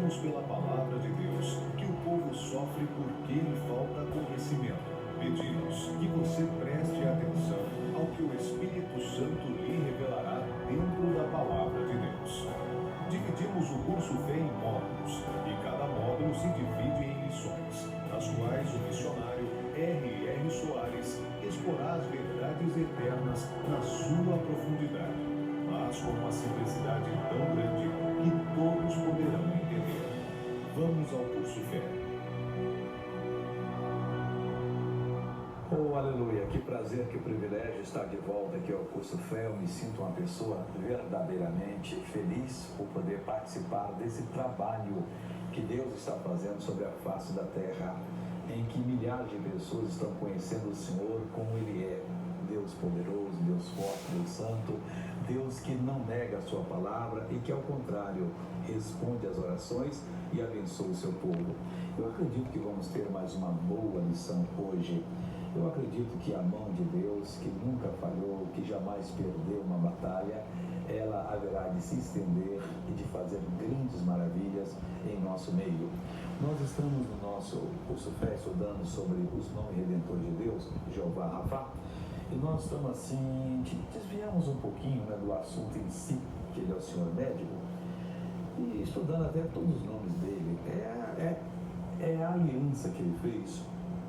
Vemos pela palavra de Deus que o povo sofre porque lhe falta conhecimento. Pedimos que você preste atenção ao que o Espírito Santo lhe revelará dentro da palavra de Deus. Dividimos o curso Fé em módulos, e cada módulo se divide em lições, nas quais o missionário R.R. Soares exporá as verdades eternas na sua profundidade, mas com uma simplicidade tão grande que todos poderão entender. Vamos ao curso Fé. Oh, aleluia, que prazer, que privilégio estar de volta aqui ao curso Fé. Eu me sinto uma pessoa verdadeiramente feliz por poder participar desse trabalho que Deus está fazendo sobre a face da terra, em que milhares de pessoas estão conhecendo o Senhor como Ele é. Deus poderoso, Deus forte, Deus santo, Deus que não nega a sua palavra e que, ao contrário, responde às orações e abençoa o seu povo. Eu acredito que vamos ter mais uma boa lição hoje. Eu acredito que a mão de Deus, que nunca falhou, que jamais perdeu uma batalha, ela haverá de se estender e de fazer grandes maravilhas em nosso meio. Nós estamos no nosso curso Fé estudando sobre os nomes redentores de Deus, Jeová Rafá, e nós estamos assim, desviamos um pouquinho, né, do assunto em si, que ele é o Senhor médico, e estudando até todos os nomes dele. É a aliança que ele fez,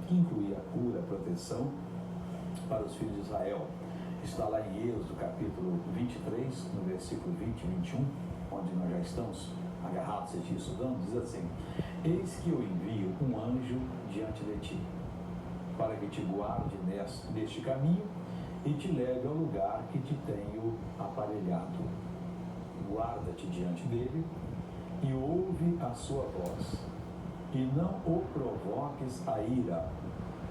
que incluía a cura, a proteção para os filhos de Israel. Está lá em Êxodo, capítulo 23, no versículo 20 e 21, onde nós já estamos agarrados aqui estudando, diz assim: eis que eu envio um anjo diante de ti, para que te guarde neste caminho e te leve ao lugar que te tenho aparelhado. Guarda-te diante dele e ouve a sua voz, e não o provoques a ira,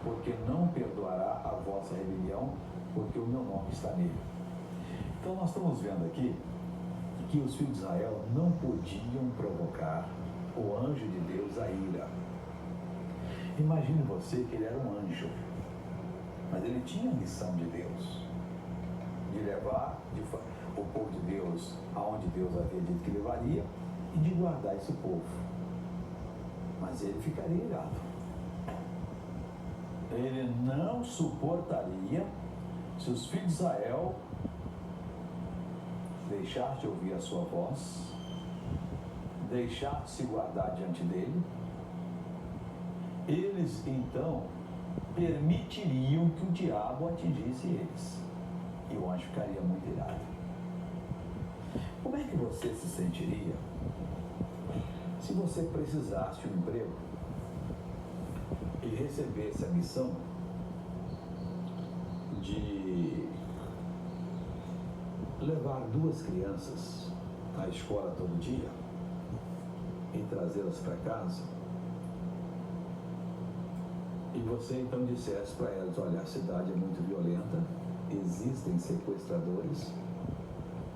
porque não perdoará a vossa rebelião, porque o meu nome está nele. Então nós estamos vendo aqui que os filhos de Israel não podiam provocar o anjo de Deus a ira. Imagine você que ele era um anjo, mas ele tinha a missão de Deus, de levar o povo de Deus aonde Deus havia dito que levaria e de guardar esse povo. Mas ele ficaria irado. Ele não suportaria se os filhos de Israel deixassem de ouvir a sua voz, deixassem de se guardar diante dele. Eles então permitiriam que o diabo atingisse eles, e o anjo ficaria muito irado. Como é que você se sentiria se você precisasse de um emprego e recebesse a missão de levar 2 crianças à escola todo dia e trazê-las para casa, e você então dissesse para elas: olha, a cidade é muito violenta, existem sequestradores,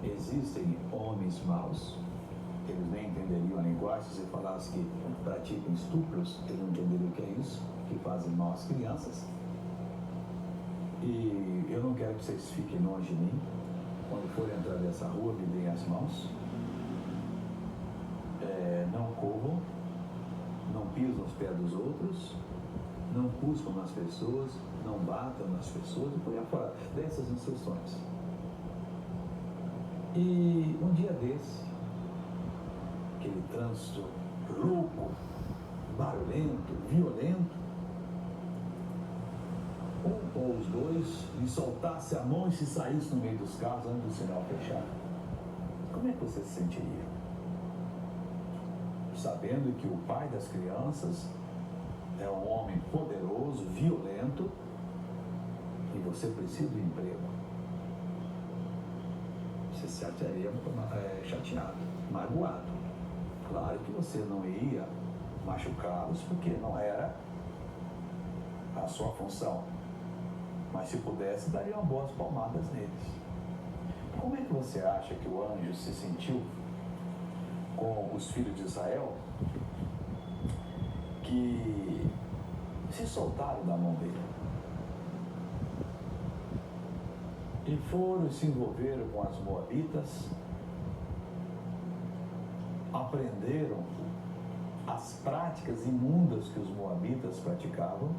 existem homens maus, eles nem entenderiam a linguagem. Se você falasse que praticam estupros, eles não entenderiam o que é isso, que fazem mal às crianças. E eu não quero que vocês fiquem longe de mim. Quando forem entrar nessa rua, me deem as mãos. Não corram, não pisam os pés dos outros, não cuspam nas pessoas, não batam nas pessoas, e por aí fora. Dessas instruções. E um dia desse, aquele trânsito louco, barulhento, violento, um ou os dois lhe soltasse a mão e se saísse no meio dos carros antes do sinal fechar. Como é que você se sentiria? Sabendo que o pai das crianças é um homem poderoso, violento, e você precisa de emprego. Você se sentiria chateado, magoado. Claro que você não ia machucá-los, porque não era a sua função. Mas se pudesse, daria umas boas palmadas neles. Como é que você acha que o anjo se sentiu com os filhos de Israel, que se soltaram da mão dele e foram e se envolveram com as moabitas, aprenderam as práticas imundas que os moabitas praticavam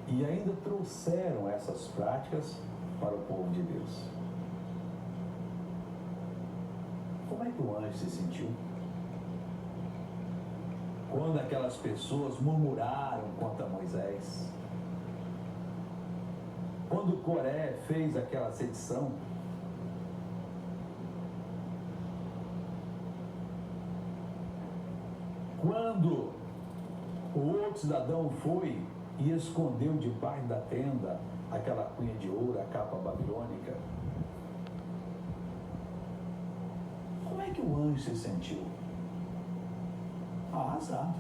e ainda trouxeram essas práticas para o povo de Deus. Como é que o anjo se sentiu quando aquelas pessoas murmuraram contra Moisés? Quando Coré fez aquela sedição? Quando o outro cidadão foi e escondeu debaixo da tenda aquela cunha de ouro, a capa babilônica? Como é que o anjo se sentiu? Arrasado.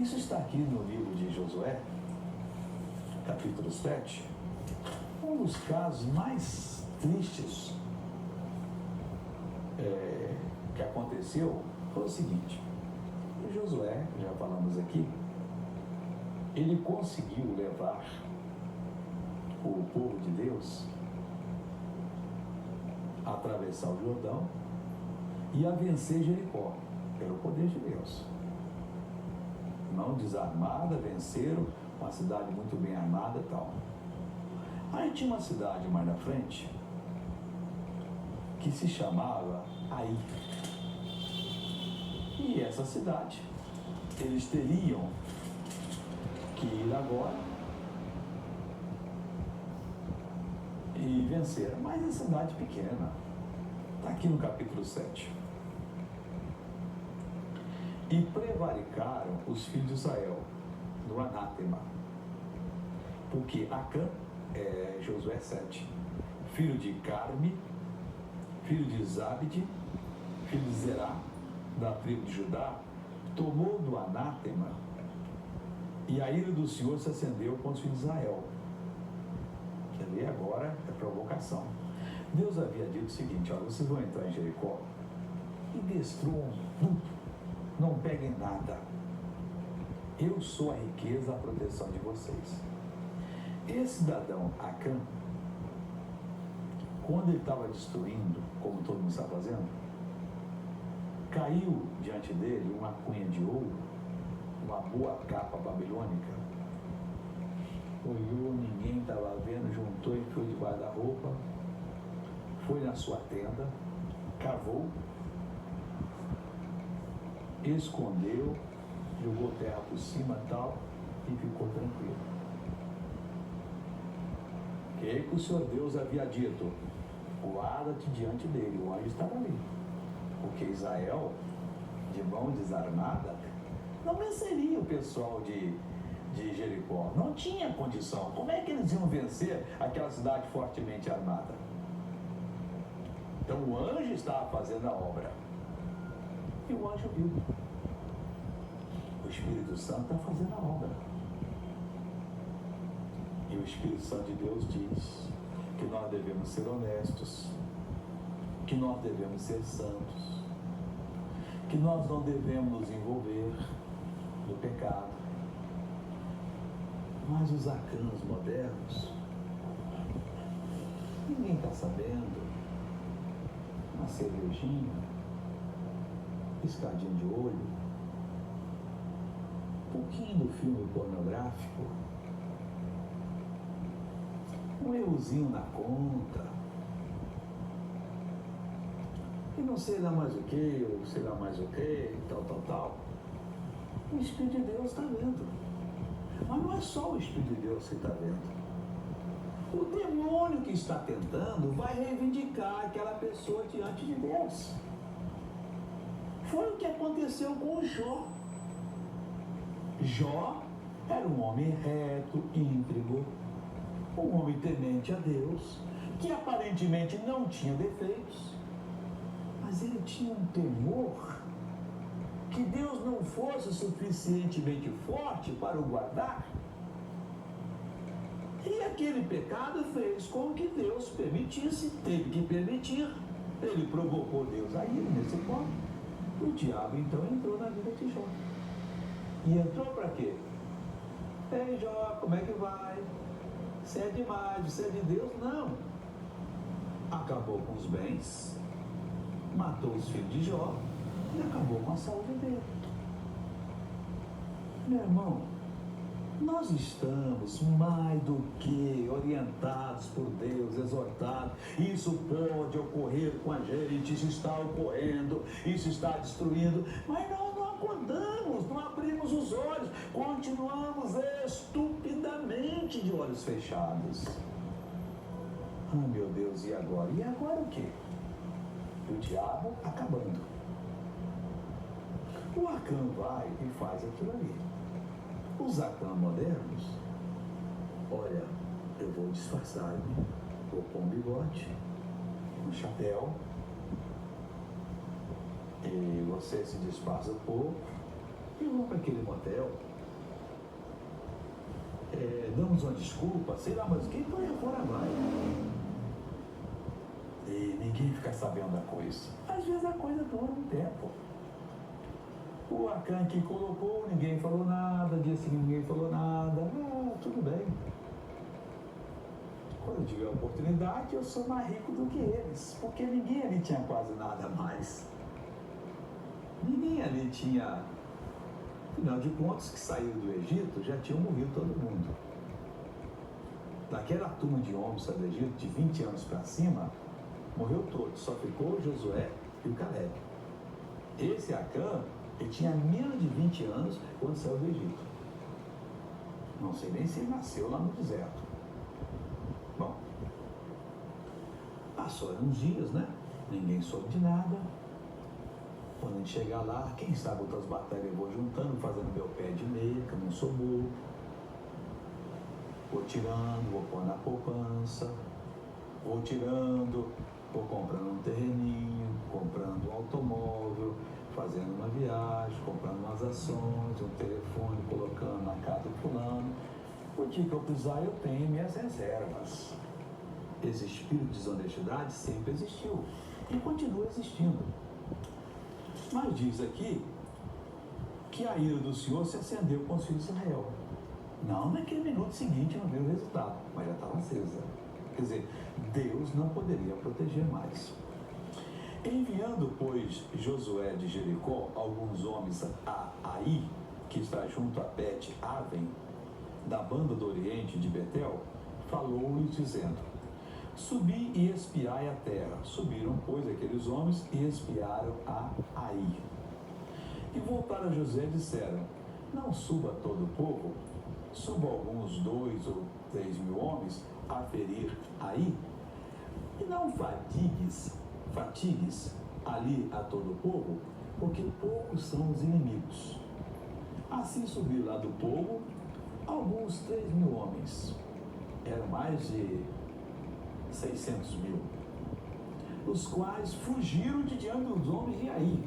Isso está aqui no livro de Josué, capítulo 7. Um dos casos mais tristes que aconteceu foi o seguinte: Josué, já falamos aqui, ele conseguiu levar o povo de Deus a atravessar o Jordão e a vencer Jericó, pelo poder de Deus. Mão desarmada, venceram, uma cidade muito bem armada e tal. Aí tinha uma cidade mais na frente que se chamava Ai. E essa cidade, eles teriam que ir agora e vencer. Mas é cidade pequena. Está aqui no capítulo 7. E prevaricaram os filhos de Israel no anátema. Porque Acã, Josué 7, filho de Carme, filho de Zabde, filho de Zerá, da tribo de Judá, tomou do anátema, e a ira do Senhor se acendeu contra os filhos de Israel. Quer ver, agora é provocação. Deus havia dito o seguinte: olha, vocês vão entrar em Jericó e destruam tudo, não peguem nada. Eu sou a riqueza, a proteção de vocês. Esse cidadão Acã, quando ele estava destruindo, como todo mundo está fazendo, caiu diante dele uma cunha de ouro, uma boa capa babilônica. Olhou, ninguém estava vendo, juntou e foi debaixo da roupa, foi na sua tenda, cavou, escondeu, jogou terra por cima e tal, e ficou tranquilo. Que o Senhor Deus havia dito: guarda-te diante dele, o anjo estava ali. Porque Israel, de mão desarmada, não venceria o pessoal de Jericó. Não tinha condição. Como é que eles iam vencer aquela cidade fortemente armada? Então o anjo estava fazendo a obra. E o anjo viu. O Espírito Santo está fazendo a obra. E o Espírito Santo de Deus diz que nós devemos ser honestos, que nós devemos ser santos, que nós não devemos nos envolver no pecado. Mas os Acãs modernos, ninguém está sabendo. Uma cervejinha, piscadinha de olho, um pouquinho do filme pornográfico, um errozinho na conta, e não sei lá mais o que, ou sei lá mais o que, tal. O Espírito de Deus está vendo. Mas não é só o Espírito de Deus que está vendo. O demônio que está tentando vai reivindicar aquela pessoa diante de Deus. Foi o que aconteceu com o Jó. Jó era um homem reto, íntegro, um homem temente a Deus, que aparentemente não tinha defeitos, mas ele tinha um temor que Deus não fosse suficientemente forte para o guardar. E aquele pecado fez com que Deus permitisse, teve que permitir. Ele provocou Deus a ir nesse ponto. O diabo então entrou na vida de Jó. E entrou para quê? Ei, Jó, como é que vai? Você é demais, você é de Deus? Não. Acabou com os bens, matou os filhos de Jó, e acabou com a saúde dele. Meu irmão, nós estamos mais do que orientados por Deus, exortados. Isso pode ocorrer com a gente, isso está ocorrendo, isso está destruindo, mas nós não acordamos, não abrimos os olhos, continuamos estupidamente de olhos fechados. Ah, meu Deus, e agora? E agora o quê? O diabo acabando. O Acã vai e faz aquilo ali. Os Acã modernos, olha, eu vou disfarçar-me, vou pôr um bigode, um chapéu, e você se disfarça um pouco, e vão para aquele motel, damos uma desculpa, sei lá, mas quem vai fora vai. E ninguém fica sabendo da coisa. Às vezes a coisa dura um tempo. O Acã que colocou, ninguém falou nada, dia seguinte ninguém falou nada. Tudo bem. Quando eu tiver a oportunidade, eu sou mais rico do que eles, porque ninguém ali tinha quase nada mais. Ninguém ali tinha, afinal de contas, que saiu do Egito, já tinham morrido todo mundo. Daquela turma de homens do Egito, de 20 anos para cima, morreu todo, só ficou Josué e o Caleb. Esse Acã, ele tinha menos de 20 anos quando saiu do Egito. Não sei nem se ele nasceu lá no deserto. Bom, passaram uns dias, né? Ninguém soube de nada. Quando a gente chegar lá, quem sabe outras batalhas eu vou juntando, fazendo meu pé de meia, que eu não sou bobo. Vou tirando, vou pôr na poupança, vou tirando, vou comprando um terreninho, comprando um automóvel, fazendo uma viagem, comprando umas ações, um telefone, colocando na casa do fulano. O dia que eu precisar, eu tenho minhas reservas. Esse espírito de desonestidade sempre existiu e continua existindo. Mas diz aqui que a ira do Senhor se acendeu com os filhos de Israel. Não naquele minuto seguinte não veio o resultado, mas já estava acesa. Quer dizer, Deus não poderia proteger mais. Enviando, pois, Josué de Jericó alguns homens a Ai, que está junto a Bet-Aven, da banda do Oriente de Betel, falou-lhes dizendo: subi e espiai a terra. Subiram, pois, aqueles homens e espiaram a Ai. E voltaram a José e disseram: não suba todo o povo, suba alguns 2 ou 3 mil homens a ferir Ai, e não fatigues ali a todo o povo, porque poucos são os inimigos. Assim subiu lá do povo alguns 3 mil homens. Eram mais de 600 mil, os quais fugiram de diante dos homens de Ai.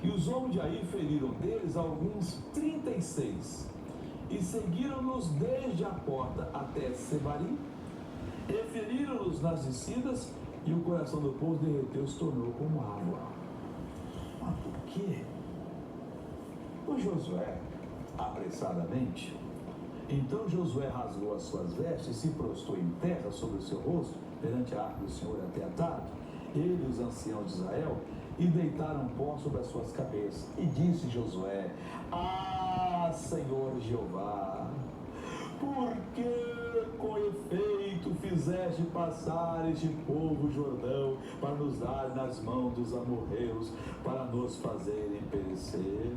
E os homens de Ai feriram deles alguns 36, e seguiram-nos desde a porta até Sebarim, e feriram-nos nas descidas, e o coração do povo derreteu, se tornou como água. Mas por quê? O Josué, apressadamente, então Josué rasgou as suas vestes e se prostrou em terra sobre o seu rosto, perante a arca do Senhor até a tarde, ele e os anciãos de Israel, e deitaram pó sobre as suas cabeças. E disse Josué: ah, Senhor Jeová, por que com efeito fizeste passar este povo Jordão para nos dar nas mãos dos amorreus, para nos fazerem perecer?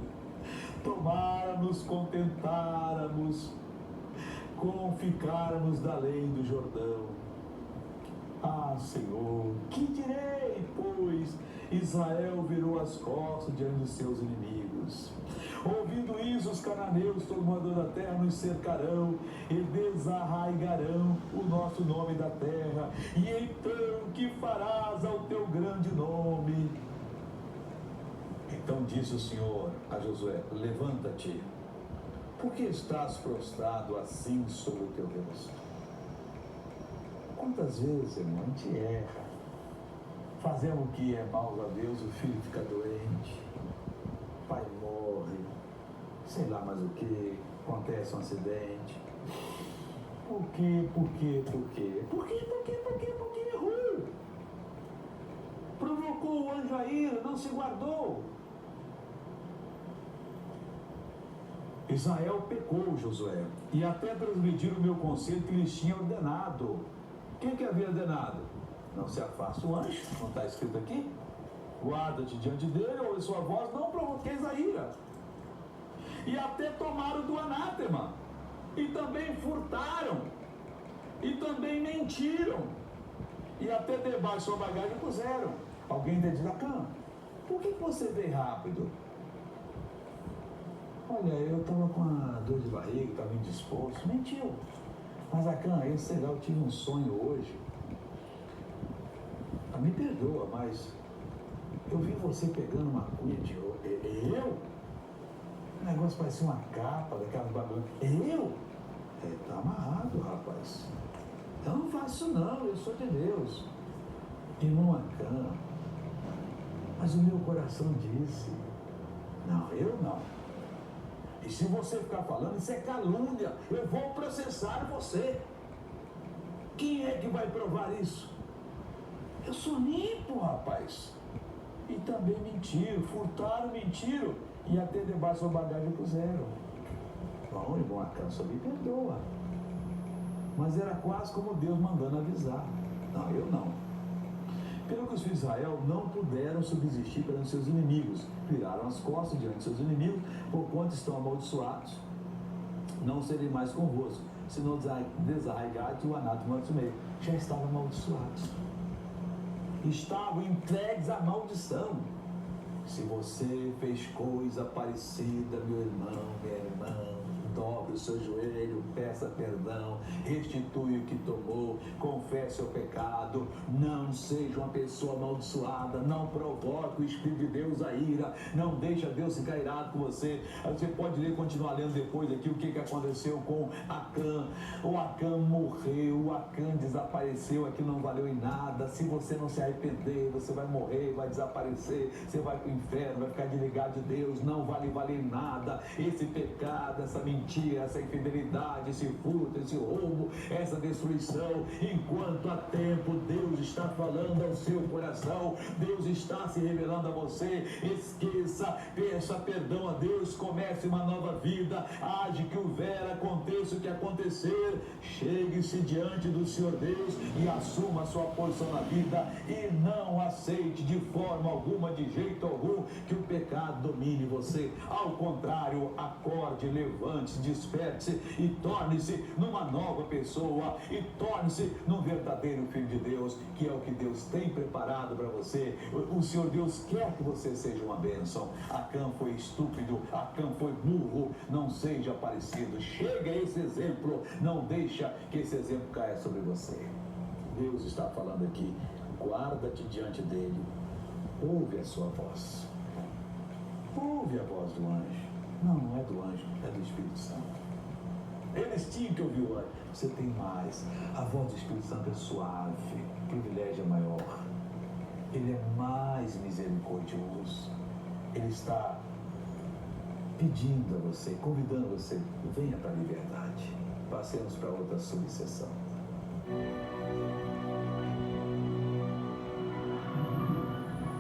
Tomara nos contentáramos com ficarmos da além do Jordão. Ah, Senhor, que direi, pois? Israel virou as costas diante dos seus inimigos. Ouvindo isso, os cananeus, todo morador da terra, nos cercarão e desarraigarão o nosso nome da terra. E então, que farás ao teu grande nome? Então disse o Senhor a Josué: levanta-te, porque estás prostrado assim sobre o teu rosto? Quantas vezes, irmão, a gente erra, fazemos o que é mal a Deus, o filho fica doente, o pai morre, sei lá mais o que, acontece um acidente. Por quê? Porque errou. Provocou o anjo a ira, não se guardou. Israel pecou, Josué, e até transgrediram o meu conselho que lhes tinha ordenado. Quem que havia ordenado? Não se afaste o anjo, não está escrito aqui? Guarda-te diante dele, ouve sua voz, não provoqueis a ira. E até tomaram do anátema, e também furtaram, e também mentiram, e até debaixo sua bagagem puseram. Alguém está dizendo, Acã, por que você veio rápido? Olha, eu estava com uma dor de barriga, estava indisposto. Mentiu. Mas, Acã, eu tive um sonho hoje. Me perdoa, mas eu vi você pegando uma cuia de ouro. Eu? O negócio parecia uma capa daquela bagulho. Eu? Tá amarrado, rapaz. Eu não faço não, eu sou de Deus. Irmão Acã, mas o meu coração disse, não, eu não. E se você ficar falando, isso é calúnia, eu vou processar você. Quem é que vai provar isso? Eu sou limpo, rapaz. E também mentiram, furtaram, mentiram, e até debaixo da bagagem puseram. Bom, irmão Acã, só me perdoa. Mas era quase como Deus mandando avisar. Não, eu não. Pelo que os filhos de Israel não puderam subsistir perante seus inimigos, viraram as costas diante de seus inimigos, porquanto estão amaldiçoados, não serem mais convosco, senão desarraigados e o anátema do meio. Já estavam amaldiçoados. Estavam entregues à maldição. Se você fez coisa parecida, meu irmão, minha irmã, dobre o seu joelho, peça perdão, restitui o que tomou, confesse o pecado, não seja uma pessoa amaldiçoada, não provoque o Espírito de Deus a ira, não deixa Deus ficar irado com você. Você pode ler, continuar lendo depois aqui o que aconteceu com Acã. O Acã morreu, o Acã desapareceu, aquilo não valeu em nada. Se você não se arrepender, você vai morrer, vai desaparecer, você vai para o inferno, vai ficar desligado de Deus, não vale em nada. Esse pecado, essa mentira, essa infidelidade, esse furto, esse roubo, essa destruição, enquanto há tempo, Deus está falando ao seu coração, Deus está se revelando a você. Esqueça, peça perdão a Deus, comece uma nova vida, age que houver, aconteça o que acontecer, chegue-se diante do Senhor Deus e assuma a sua posição na vida e não aceite de forma alguma, de jeito algum, que o pecado domine você. Ao contrário, acorde, levante-se, desperte-se e torne-se numa nova pessoa e torne-se num verdadeiro filho de Deus, que é o que Deus tem preparado para você. O Senhor Deus quer que você seja uma bênção. Acã foi estúpido, Acã foi burro, não seja parecido. Chega a esse exemplo, não deixa que esse exemplo caia sobre você. Deus está falando aqui, guarda-te diante dele, ouve a sua voz. Ouve a voz do anjo. Não é do anjo, é do Espírito Santo. Eles tinham que ouvir o anjo. Você tem mais. A voz do Espírito Santo é suave, o privilégio é maior. Ele é mais misericordioso. Ele está pedindo a você, convidando você, venha para a liberdade. Passemos para outra subseção.